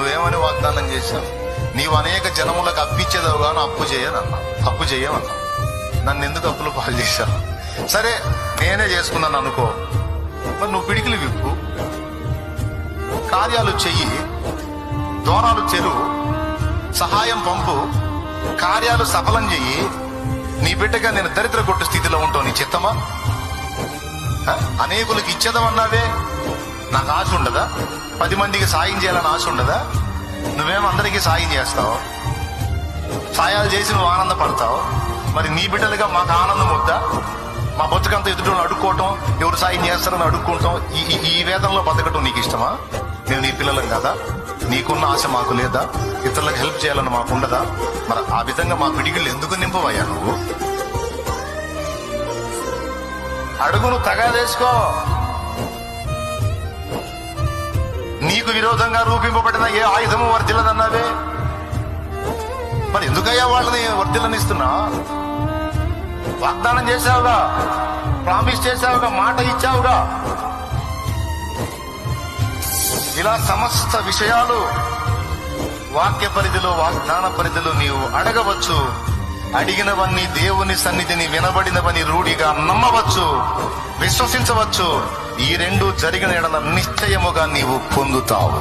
నువ్వేమని వాగ్దానం చేశావు? నీవు అనేక జనములకు అప్పిచ్చేదవు గాను అప్పు చేయమన్నావు. నన్ను ఎందుకు అప్పులు పాలు చేశావు? సరే నేనే చేసుకున్నాను అనుకో, మరి నువ్వు పిడికిలు విప్పు, కార్యాలు చెయ్యి, దూరాలు చెరువు, సహాయం పంపు, కార్యాలు సఫలం చెయ్యి. నీ బిడ్డగా నేను దరిద్ర కొట్టు స్థితిలో ఉంటావు. నీ చిత్తమా? అనేకులకు ఇచ్చేదమన్నావే, నాకు ఆశ ఉండదా? 10 మందికి సాయం చేయాలని ఆశ ఉండదా? నువ్వేమో అందరికీ సాయం చేస్తావు, సాయాలు చేసి నువ్వు ఆనందపడతావు. మరి నీ బిడ్డలుగా మాకు ఆనందం వద్దా? మా బతుకంతా ఎదుటి అడుక్కోవటం, ఎవరు సాయం చేస్తారని అడుక్కుంటాం, ఈ వేదంలో బతకటం నీకు ఇష్టమా? నేను నీ పిల్లలం కదా? నీకున్న ఆశ మాకు లేదా? ఇతరులకు హెల్ప్ చేయాలని మాకు ఉండదా? మరి ఆ విధంగా మా పిడికిళ్ళు ఎందుకు నింపవయ్యా నువ్వు? అడుగును తగాదేసుకో. నీకు విరోధంగా రూపింపబడిన ఏ ఆయుధము వర్ధిల్లదన్నావే, మరి ఎందుకయ్యా వాళ్ళని వర్ధిల్లనిస్తున్నా? వాగ్దానం చేశావుగా, ప్రామిస్ చేశావుగా, మాట ఇచ్చావుగా. ఇలా సమస్త విషయాలు వాక్య పరిధిలో, వాగ్దాన పరిధిలో నీవు అడగవచ్చు. అడిగినవన్నీ దేవుని సన్నిధిని వినబడినవని రూఢిగా నమ్మవచ్చు, విశ్వసించవచ్చు. ఈ 2 జరిగిన ఎడల నిశ్చయముగా నీవు పొందుతావు.